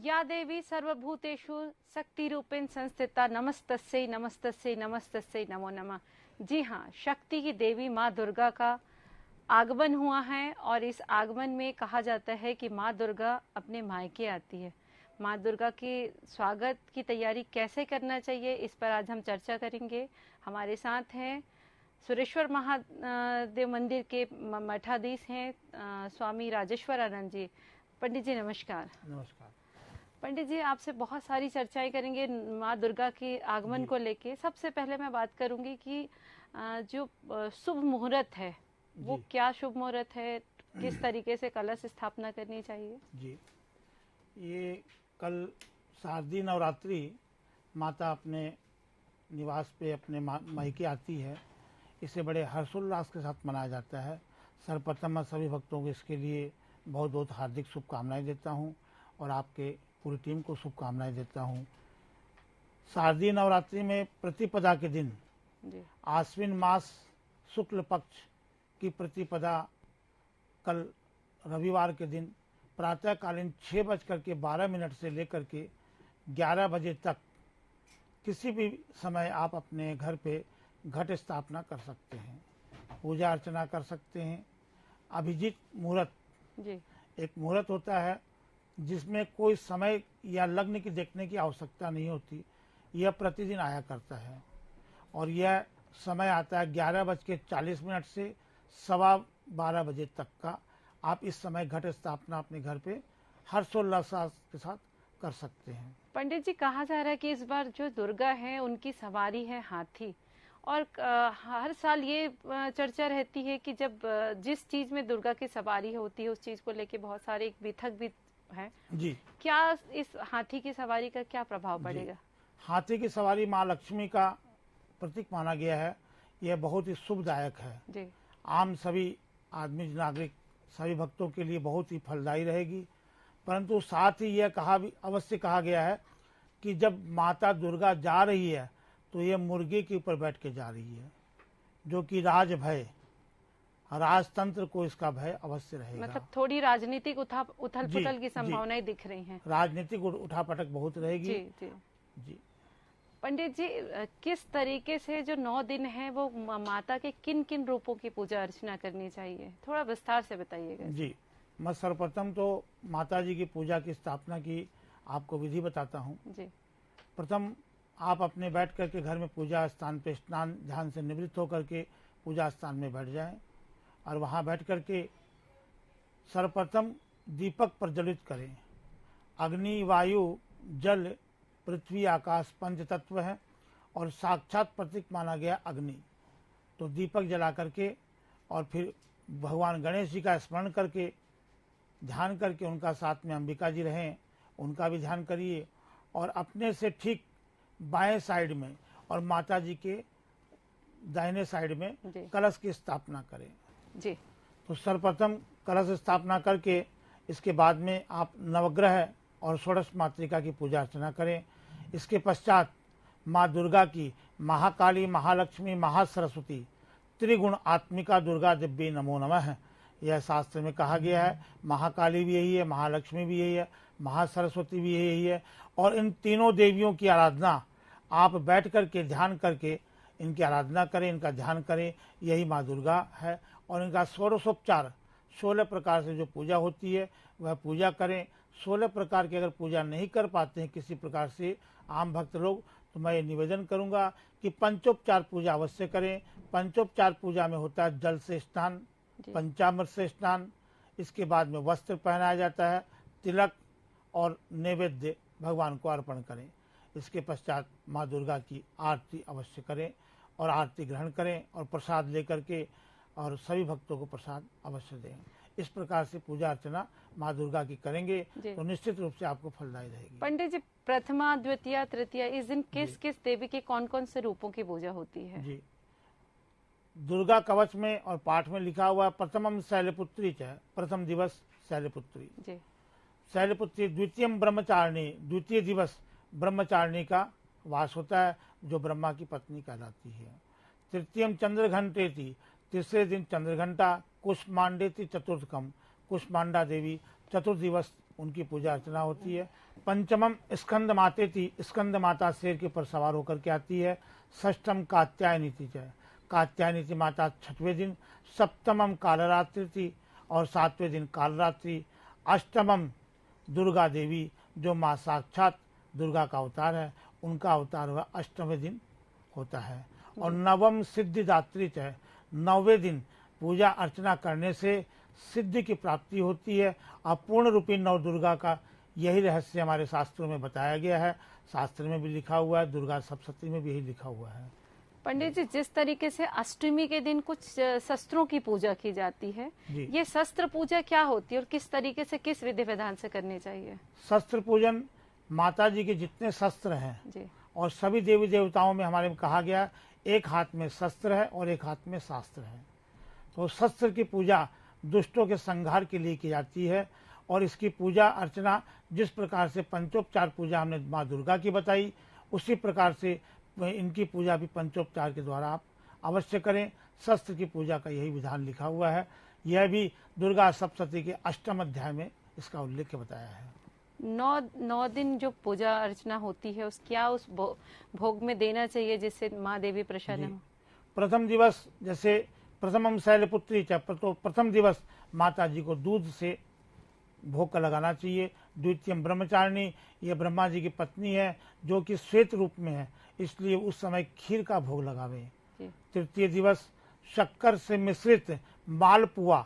या देवी सर्वभूतेषु शक्तिरूपेण संस्थिता नमस्तस्यै नमस्तस्यै नमस्तस्यै नमो नमः। जी हाँ, शक्ति की देवी माँ दुर्गा का आगमन हुआ है और इस आगमन में कहा जाता है कि माँ दुर्गा अपने मायके आती है। माँ दुर्गा के स्वागत की तैयारी कैसे करना चाहिए, इस पर आज हम चर्चा करेंगे। हमारे साथ हैं सुरेश्वर महादेव मंदिर के मठाधीश हैं स्वामी राजेश्वर आनंद जी। पंडित जी नमस्कार। नमस्कार। पंडित जी, आपसे बहुत सारी चर्चाएं करेंगे माँ दुर्गा के आगमन को लेके। सबसे पहले मैं बात करूंगी कि जो शुभ मुहूर्त है वो क्या शुभ मुहूर्त है, किस तरीके से कलश स्थापना करनी चाहिए? जी, ये कल शारदीय नवरात्रि माता अपने निवास पे अपने मायके आती है। इसे बड़े हर्षोल्लास के साथ मनाया जाता है। सर्वप्रथम मैं सभी भक्तों को इसके लिए बहुत बहुत हार्दिक शुभकामनाएं देता हूं और आपके पूरी टीम को शुभकामनाएं देता हूं। शारदीय नवरात्रि में प्रतिपदा के दिन आश्विन मास शुक्ल पक्ष की प्रतिपदा कल रविवार के दिन प्रातःकालीन 6:12 से लेकर के 11 बजे तक किसी भी समय आप अपने घर पे घट स्थापना कर सकते हैं, पूजा अर्चना कर सकते हैं। अभिजीत मुहूर्त एक मुहूर्त होता है जिसमें कोई समय या लग्न की देखने की आवश्यकता नहीं होती। यह प्रतिदिन आया करता है और यह समय आता है 11:40 से 12:15 बजे तक का। आप इस समय घट स्थापना अपने घर पे हर्षोल्लास के साथ कर सकते हैं। पंडित जी, कहा जा रहा है कि इस बार जो दुर्गा है उनकी सवारी है हाथी, और हर साल ये चर्चा रहती है कि जब जिस चीज में दुर्गा की सवारी होती है उस चीज को लेके बहुत सारे मिथक भी है जी। क्या इस हाथी की सवारी का क्या प्रभाव पड़ेगा? हाथी की सवारी माँ लक्ष्मी का प्रतीक माना गया है। यह बहुत ही शुभदायक है जी। आम सभी आदमी नागरिक सभी भक्तों के लिए बहुत ही फलदायी रहेगी। परंतु साथ ही यह अवश्य कहा गया है कि जब माता दुर्गा जा रही है तो यह मुर्गे के ऊपर बैठ के जा रही है, जो कि राजतंत्र को इसका भय अवश्य रहेगा। मतलब थोड़ी राजनीतिक उथल पुथल की संभावनाएं दिख रही हैं। राजनीतिक उठापटक बहुत रहेगी। जी जी जी। पंडित जी, किस तरीके से जो 9 दिन है वो माता के किन किन रूपों की पूजा अर्चना करनी चाहिए, थोड़ा विस्तार से बताइएगा। जी, मैं सर्वप्रथम तो माता जी की पूजा की स्थापना की आपको विधि बताता हूँ। जी। प्रथम आप अपने बैठ करके घर में पूजा स्थान पे स्नान ध्यान से निवृत्त होकर के पूजा स्थान में बैठ जाएं और वहां बैठ करके सर्वप्रथम दीपक प्रज्वलित करें। अग्नि, वायु, जल, पृथ्वी, आकाश 5 तत्व हैं और साक्षात प्रतीक माना गया अग्नि। तो दीपक जला करके और फिर भगवान गणेश जी का स्मरण करके ध्यान करके उनका साथ में अंबिका जी रहें, उनका भी ध्यान करिए और अपने से ठीक बाएं साइड में और माता जी के दाहिने साइड में कलश की स्थापना करें जी। तो सर्वप्रथम कलश स्थापना करके इसके बाद में आप नवग्रह और षोडश मातृका की पूजा अर्चना करें। इसके पश्चात माँ दुर्गा की महाकाली, महालक्ष्मी, महासरस्वती, त्रिगुण आत्मिका दुर्गा दिव्य नमो नमः, यह शास्त्र में कहा गया है। महाकाली भी यही है, महालक्ष्मी भी यही है, महासरस्वती भी यही है। और इन तीनों देवियों की आराधना आप बैठ करके ध्यान करके इनकी आराधना करें, इनका ध्यान करें। यही माँ दुर्गा है और इनका षोडशोपचार 16 प्रकार से जो पूजा होती है वह पूजा करें। 16 प्रकार की अगर पूजा नहीं कर पाते हैं किसी प्रकार से आम भक्त लोग, तो मैं ये निवेदन करूंगा कि पंचोपचार पूजा अवश्य करें। पंचोपचार पूजा में होता है जल से स्नान, पंचामृत से स्नान, इसके बाद में वस्त्र पहनाया जाता है, तिलक और नैवेद्य भगवान को अर्पण करें। इसके पश्चात माँ दुर्गा की आरती अवश्य करें और आरती ग्रहण करें और प्रसाद लेकर के और सभी भक्तों को प्रसाद अवश्य दें। इस प्रकार से पूजा अर्चना माँ दुर्गा की करेंगे तो निश्चित रूप से आपको फलदायी रहेगी। पंडित जी, प्रथमा, द्वितीय, तृतीय, इस दिन किस किस देवी के कौन कौन से रूपों की पूजा होती है? जी, दुर्गा कवच में और पाठ में लिखा हुआ प्रथमम शैलपुत्री च, प्रथम दिवस शैलपुत्री जी। शैलपुत्री द्वितीयम ब्रह्मचारिणी, द्वितीय दिवस ब्रह्मचारिणी का वास होता है जो ब्रह्मा की पत्नी कहलाती है। तृतीयम चंद्रघंटेति, तीसरे दिन चंद्रघंटा। कुष्मांडेति चतुर्थकम, कुष्मांडा देवी चतुर्दिवस उनकी पूजा अर्चना होती है। पंचमम स्कंद मातेति, स्कंद माता शेर के ऊपर सवार होकर के आती है। षष्ठम कात्यायनीति जय, कात्यायनीति माता छठवें दिन। सप्तमम कालरात्रि और सातवें दिन कालरात्रि। अष्टमम दुर्गा देवी, जो माँ साक्षात दुर्गा का अवतार है, उनका अवतार वह अष्टवें दिन होता है। और नवम सिद्धिदात्री है, 9वें दिन पूजा अर्चना करने से सिद्धि की प्राप्ति होती है। अपूर्ण रूपी नव दुर्गा का यही रहस्य हमारे शास्त्रों में बताया गया है, शास्त्र में भी लिखा हुआ है, दुर्गा सप्तशती में भी यही लिखा हुआ है। पंडित जी, जिस तरीके से अष्टमी के दिन कुछ शस्त्रों की पूजा की जाती है, ये शस्त्र पूजा क्या होती है और किस तरीके से, किस विधि विधान से करनी चाहिए? शस्त्र पूजन, माता जी के जितने शस्त्र हैं जी, और सभी देवी देवताओं में हमारे में कहा गया, एक हाथ में शस्त्र है और एक हाथ में शास्त्र है। तो शस्त्र की पूजा दुष्टों के संहार के लिए की जाती है। और इसकी पूजा अर्चना जिस प्रकार से पंचोपचार पूजा हमने माँ दुर्गा की बताई, उसी प्रकार से इनकी पूजा भी पंचोपचार के द्वारा आप अवश्य करें। शस्त्र की पूजा का यही विधान लिखा हुआ है। यह भी दुर्गा सप्तशती के 8वें अध्याय में इसका उल्लेख बताया है। 9 दिन जो पूजा अर्चना होती है, उस क्या उस भोग में देना चाहिए जिससे माँ देवी प्रसन्न हो? प्रथम दिवस, जैसे प्रथमम शैलपुत्री, तो प्रथम दिवस माता जी को दूध से भोग का लगाना चाहिए। द्वितीय ब्रह्मचारिणी, ये ब्रह्मा जी की पत्नी है जो कि श्वेत रूप में है, इसलिए उस समय खीर का भोग लगावे। तृतीय दिवस शक्कर से मिश्रित मालपुआ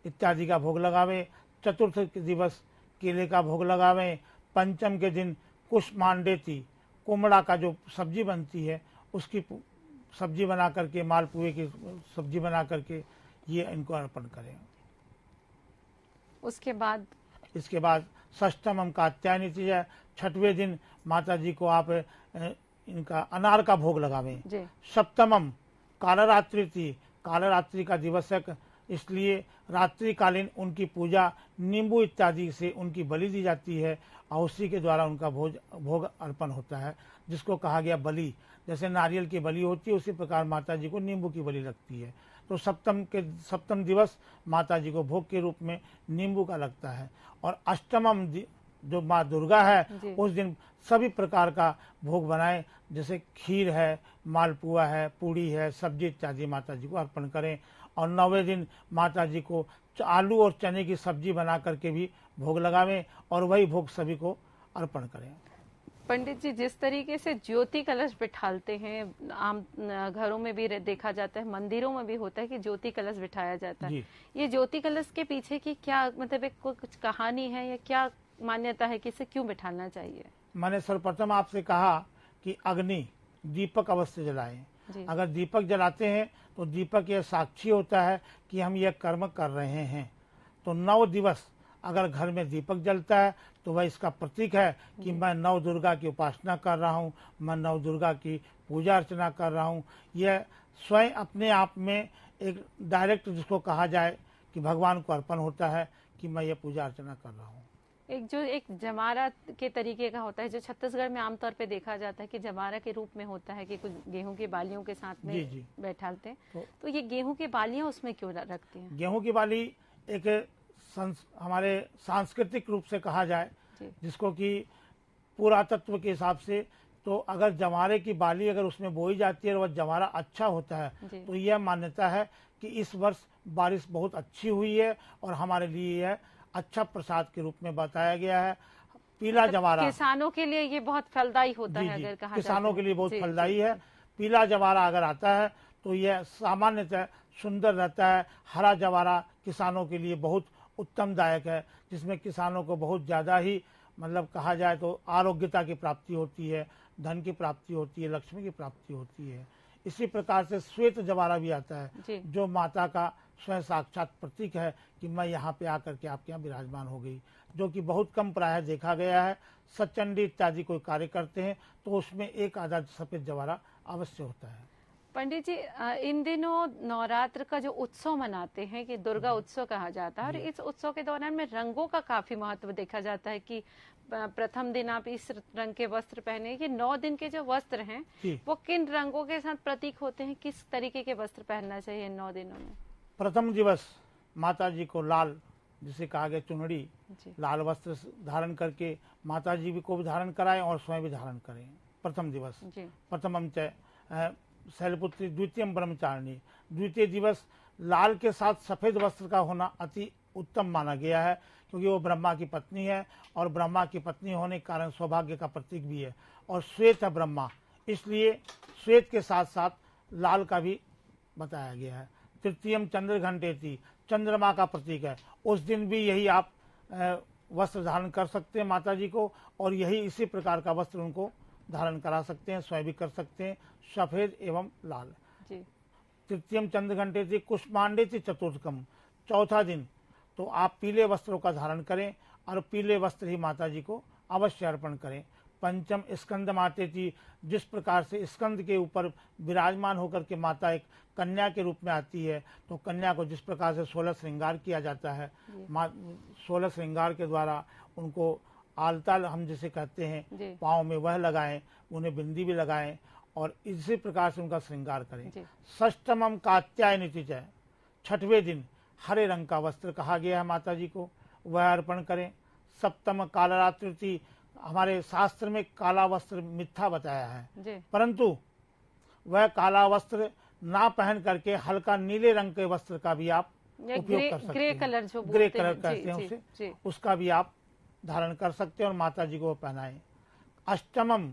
इत्यादि का भोग लगावे। चतुर्थ दिवस केले का भोग लगावे। पंचम के दिन कुष्मांडेती, कुमड़ा का जो सब्जी बनती है उसकी सब्जी बना करके, मालपुए की सब्जी बना करके ये इनको अर्पण करें। इसके बाद षष्ठम कात्यायनीति है, 6वें दिन माता जी को आप इनका अनार का भोग लगावें। सप्तमम कालरात्रि थी, कालरात्रि का दिवस है, इसलिए रात्रिकालीन उनकी पूजा नींबू इत्यादि से उनकी बलि दी जाती है और उसी के द्वारा उनका भोग अर्पण होता है, जिसको कहा गया बलि। जैसे नारियल की बलि होती है, उसी प्रकार माता जी को नींबू की बलि लगती है। तो सप्तम दिवस माता जी को भोग के रूप में नींबू का लगता है। और अष्टमम जो माँ दुर्गा है, उस दिन सभी प्रकार का भोग बनाए, जैसे खीर है, मालपुआ है, पूड़ी है, सब्जी इत्यादि माता जी को अर्पण करें। और 9वें दिन माता जी को आलू और चने की सब्जी बना करके भी भोग लगावें और वही भोग सभी को अर्पण करें। पंडित जी, जिस तरीके से ज्योति कलश बिठालते हैं, आम घरों में भी देखा जाता है, मंदिरों में भी होता है कि ज्योति कलश बिठाया जाता है। ये ज्योति कलश के पीछे की क्या मतलब एक कुछ कहानी है या क्या मान्यता है कि इसे क्यों बिठाना चाहिए? मैंने सर्वप्रथम आपसे कहा कि अग्नि, दीपक अवश्य जलाएं। अगर दीपक जलाते हैं तो दीपक यह साक्षी होता है कि हम यह कर्म कर रहे हैं। तो 9 दिवस अगर घर में दीपक जलता है तो वह इसका प्रतीक है कि मैं नव दुर्गा की उपासना कर रहा हूँ, मैं नव दुर्गा की पूजा अर्चना कर रहा हूँ। यह स्वयं अपने आप में एक डायरेक्ट, जिसको कहा जाए कि भगवान को अर्पण होता है कि मैं ये पूजा अर्चना कर रहा हूँ। एक जमारा के तरीके का होता है, जो छत्तीसगढ़ में आमतौर पे देखा जाता है कि जमारा के रूप में होता है कि कुछ गेहूं की बालियों के साथ में बैठाते हैं। तो ये गेहूं की बालियां उसमें क्यों रखती हैं? गेहूं की बाली एक हमारे सांस्कृतिक रूप से कहा जाए, जिसको कि पुरातत्व के हिसाब से, तो अगर जमारे की बाली अगर उसमें बोई जाती है और वह जमारा अच्छा होता है तो यह मान्यता है कि इस वर्ष बारिश बहुत अच्छी हुई है और हमारे लिए यह अच्छा प्रसाद के रूप में बताया गया है। पीला जवारा किसानों के लिए ये बहुत फलदायी होता है, अगर कहा किसानों के लिए बहुत फलदायी है। पीला जवारा अगर आता है तो यह सामान्यतः सुंदर रहता है। हरा जवारा किसानों के लिए बहुत उत्तमदायक है, जिसमें किसानों को बहुत ज़्यादा ही मतलब कहा जाए तो आरोग्यता की प्राप्ति होती है, धन की प्राप्ति होती है, लक्ष्मी की प्राप्ति होती है। इसी प्रकार से श्वेत जवारा भी आता है, जो माता का स्वयं साक्षात प्रतीक है कि मैं यहाँ पे आकर के आपके यहाँ विराजमान हो गई, जो कि बहुत कम प्रायः देखा गया है। सचंडी इत्यादि कोई कार्य करते हैं तो उसमें एक आधा सफेद जवारा अवश्य होता है। पंडित जी, इन दिनों नवरात्र का जो उत्सव मनाते हैं कि दुर्गा उत्सव कहा जाता है, और इस उत्सव के दौरान में रंगों का काफी महत्व देखा जाता है कि प्रथम दिन आप इस रंग के वस्त्र पहने। ये 9 दिन के जो वस्त्र हैं वो किन रंगों के साथ प्रतीक होते हैं? किस तरीके के वस्त्र पहनना चाहिए इन 9 दिनों में? प्रथम दिवस माता जी को लाल जिसे कहा गया चुनरी, लाल वस्त्र धारण करके माता जी को भी धारण कराएं और स्वयं भी धारण करें। प्रथम दिवस प्रथमम च शैलपुत्री द्वितीयम ब्रह्मचारिणी। द्वितीय दिवस लाल के साथ सफेद वस्त्र का होना अति उत्तम माना गया है, क्योंकि वो ब्रह्मा की पत्नी है और ब्रह्मा की पत्नी होने के कारण सौभाग्य का प्रतीक भी है, और श्वेत है ब्रह्मा, इसलिए श्वेत के साथ साथ लाल का भी बताया गया है। तृतीयम चंद्र घंटेती, चंद्रमा का प्रतीक है, उस दिन भी यही आप वस्त्र धारण कर सकते हैं माता जी को, और यही इसी प्रकार का वस्त्र उनको धारण करा सकते हैं, स्वयं भी कर सकते हैं, सफेद एवं लाल। तृतीयम चंद्र घंटेती कुष्मांडेती चतुर्थकम, चौथा दिन तो आप पीले वस्त्रों का धारण करें और पीले वस्त्र ही माता जी को अवश्य अर्पण करें। पंचम स्कंद मातेती, जिस प्रकार से स्कंद के ऊपर विराजमान होकर के माता एक कन्या के रूप में आती है, तो कन्या को जिस प्रकार से 16 श्रृंगार किया जाता है, 16 श्रृंगार के द्वारा उनको आलता हम जिसे कहते हैं पाँव में वह लगाएं, उन्हें बिंदी भी लगाएं और इसी प्रकार से उनका श्रृंगार करें। षष्टमम कात्यायनी च, छठवें दिन हरे रंग का वस्त्र कहा गया है माता जी को, वह अर्पण करें। सप्तम कालरात्रि, हमारे शास्त्र में काला वस्त्र मिथ्या बताया है, परंतु वह काला वस्त्र ना पहन करके हल्का नीले रंग के वस्त्र का भी आप उपयोग कर सकते हैं। ग्रे कलर जो ग्रे कलर कहते हैं उसे, उसका भी आप धारण कर सकते हैं और माता जी को पहनाएं। अष्टमम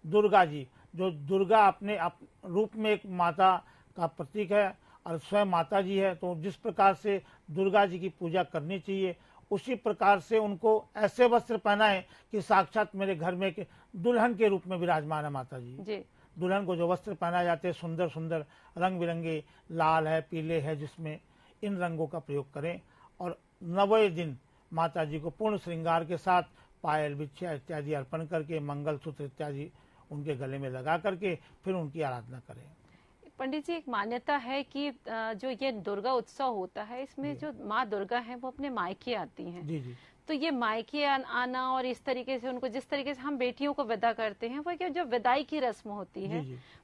दुर्गा जी, जो दुर्गा अपने रूप में एक माता का प्रतीक है और स्वयं माता जी है, तो जिस प्रकार से दुर्गा जी की पूजा करनी चाहिए उसी प्रकार से उनको ऐसे वस्त्र पहनाएं कि साक्षात मेरे घर में दुल्हन के रूप में विराजमान है माता जी। दुल्हन को जो वस्त्र पहनाए जाते हैं सुंदर सुंदर रंग बिरंगे, लाल है, पीले है, जिसमें इन रंगों का प्रयोग करें। और 9वें दिन माता जी को पूर्ण श्रृंगार के साथ पायल, बिछिया इत्यादि अर्पण करके, मंगलसूत्र इत्यादि उनके गले में लगा करके फिर उनकी आराधना करें। पंडित जी, एक मान्यता है कि जो ये दुर्गा उत्सव होता है, इसमें जो माँ दुर्गा है वो अपने मायके आती हैं। जी। तो ये मायके आना और इस तरीके से उनको, जिस तरीके से हम बेटियों को विदा करते हैं, वो जो विदाई की रस्म होती है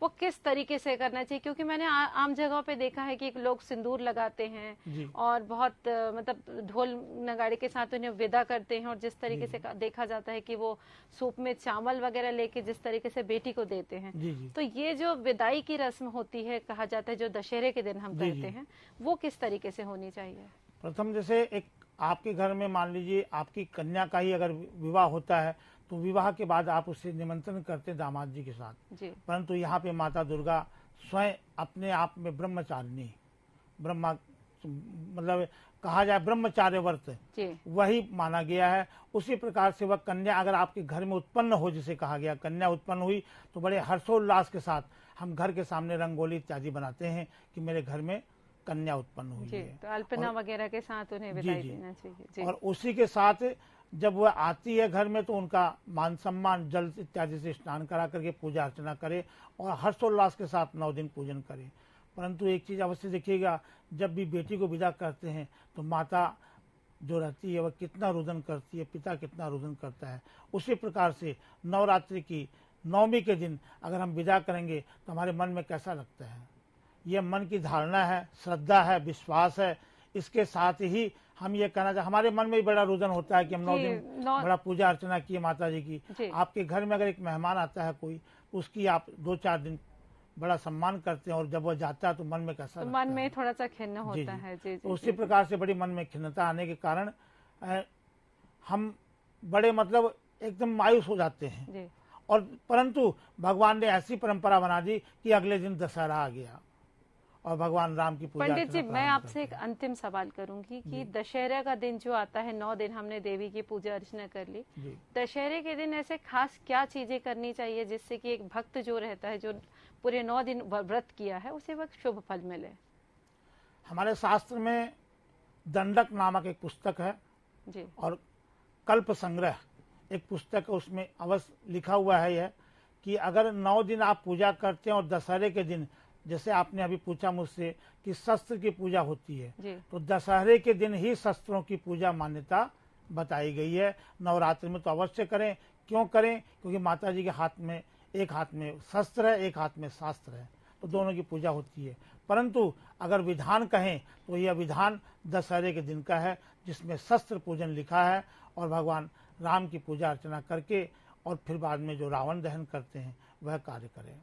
वो किस तरीके से करना चाहिए? क्योंकि मैंने आम जगहों पे देखा है कि लोग सिंदूर लगाते हैं और बहुत मतलब ढोल नगाड़े के साथ उन्हें विदा करते हैं, और जिस तरीके से देखा जाता है कि वो सूप में चावल वगैरह लेके जिस तरीके से बेटी को देते हैं, तो ये जो विदाई की रस्म होती है, कहा जाता है जो दशहरे के दिन हम करते हैं, वो किस तरीके से होनी चाहिए? प्रथम जैसे एक आपके घर में मान लीजिए आपकी कन्या का ही अगर विवाह होता है, तो विवाह के बाद आप उसे निमंत्रण करते हैं दामाद जी के साथ, परंतु यहाँ पे माता दुर्गा स्वयं अपने आप में ब्रह्मचारिणी, ब्रह्मा मतलब कहा जाए ब्रह्मचार्य व्रत वही माना गया है। उसी प्रकार से वह कन्या अगर आपके घर में उत्पन्न हो, जिसे कहा गया कन्या उत्पन्न हुई, तो बड़े हर्षोल्लास के साथ हम घर के सामने रंगोली इत्यादि बनाते हैं कि मेरे घर में कन्या उत्पन्न हुई है, तो अल्पना वगैरह के साथ उन्हें विदाई देना चाहिए। और उसी के साथ जब वह आती है घर में तो उनका मान सम्मान जल इत्यादि से स्नान करा करके पूजा अर्चना करे और हर्षोल्लास के साथ 9 दिन पूजन करे। परंतु एक चीज अवश्य देखिएगा, जब भी बेटी को विदा करते हैं तो माता जो रहती है वह कितना रुदन करती है, पिता कितना रुदन करता है। उसी प्रकार से नवरात्रि की 9वीं के दिन अगर हम विदा करेंगे तो हमारे मन में कैसा लगता है, यह मन की धारणा है, श्रद्धा है, विश्वास है। इसके साथ ही हम ये कहना चाहते, हमारे मन में भी बड़ा रुदन होता है कि हम 9 दिन बड़ा पूजा अर्चना किए माता जी की। आपके घर में अगर एक मेहमान आता है कोई, उसकी आप 2-4 दिन बड़ा सम्मान करते हैं और जब वह जाता है तो मन में कैसा तो मन में थोड़ा सा खिन्न होता है। तो उसी प्रकार से बड़ी मन में खिन्नता आने के कारण हम बड़े मतलब एकदम मायूस हो जाते हैं। और परंतु भगवान ने ऐसी परंपरा बना दी कि अगले दिन दशहरा आ गया और भगवान राम की पूजा। पंडित जी, मैं आपसे एक अंतिम सवाल करूंगी कि दशहरा का दिन जो आता है, 9 दिन हमने देवी की पूजा अर्चना कर ली, दशहरे के दिन ऐसे खास क्या चीजें करनी चाहिए जिससे कि एक भक्त जो रहता है, जो पूरे 9 दिन व्रत किया है, उसे वह शुभ फल मिले? हमारे शास्त्र में दंडक नामक एक पुस्तक है और कल्प संग्रह एक पुस्तक है, उसमें अवश्य लिखा हुआ है यह कि अगर 9 दिन आप पूजा करते हैं और दशहरे के दिन, जैसे आपने अभी पूछा मुझसे कि शस्त्र की पूजा होती है, तो दशहरे के दिन ही शस्त्रों की पूजा मान्यता बताई गई है। नवरात्रि में तो अवश्य करें। क्यों करें? क्योंकि माता जी के हाथ में, एक हाथ में शस्त्र है, एक हाथ में शास्त्र है, तो दोनों की पूजा होती है। परंतु अगर विधान कहें तो यह विधान दशहरे के दिन का है, जिसमें शस्त्र पूजन लिखा है और भगवान राम की पूजा अर्चना करके और फिर बाद में जो रावण दहन करते हैं वह कार्य करें।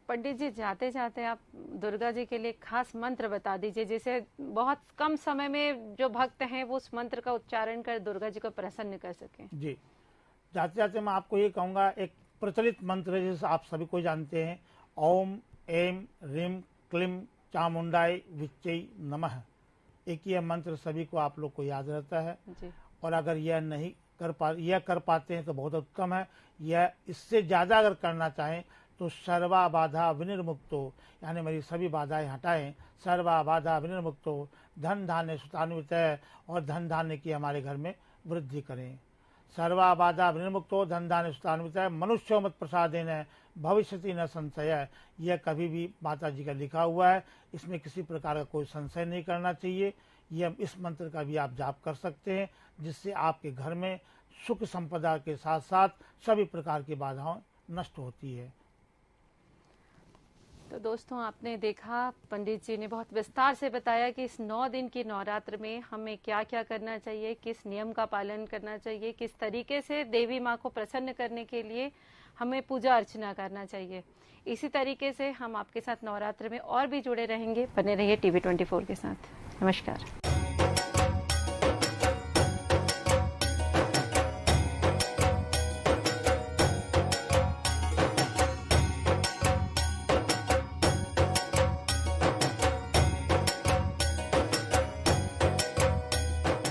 पंडित जी, जाते जाते आप दुर्गा जी के लिए खास मंत्र बता दीजिए, जिसे बहुत कम समय में जो भक्त हैं वो उस मंत्र का उच्चारण कर दुर्गा जी को प्रसन्न कर सकें। जी, जाते जाते मैं आपको ये कहूँगा, एक प्रचलित मंत्र है जिसे आप सभी को जानते हैं, ओम ऐम ह्रीम क्लीम चामुंडाई विच्चै नमः। एक यह मंत्र सभी को, आप लोग को याद रहता है जी। और अगर यह नहीं कर पाते हैं तो बहुत उत्तम है। यह इससे ज़्यादा अगर करना चाहें तो सर्वा बाधा विनिर्मुक्तो, यानी मेरी सभी बाधाएं हटाएं, सर्वा बाधा विनिर्मुक्तो धन धान्य सुतान्वित है, और धन धान्य की हमारे घर में वृद्धि करें। सर्वा बाधा विनिर्मुक्तो धन धान्य सुतान्वित है, मनुष्यो मत प्रसादेन भविष्यति न संशय। यह कभी भी माता जी का लिखा हुआ है, इसमें किसी प्रकार का कोई संशय नहीं करना चाहिए। यह इस मंत्र का भी आप जाप कर सकते हैं, जिससे आपके घर में सुख संपदा के साथ साथ सभी प्रकार की बाधाएं नष्ट होती है। तो दोस्तों, आपने देखा पंडित जी ने बहुत विस्तार से बताया कि इस 9 दिन की नवरात्र में हमें क्या क्या करना चाहिए, किस नियम का पालन करना चाहिए, किस तरीके से देवी माँ को प्रसन्न करने के लिए हमें पूजा अर्चना करना चाहिए। इसी तरीके से हम आपके साथ नवरात्र में और भी जुड़े रहेंगे। बने रहिए TV24 के साथ। नमस्कार।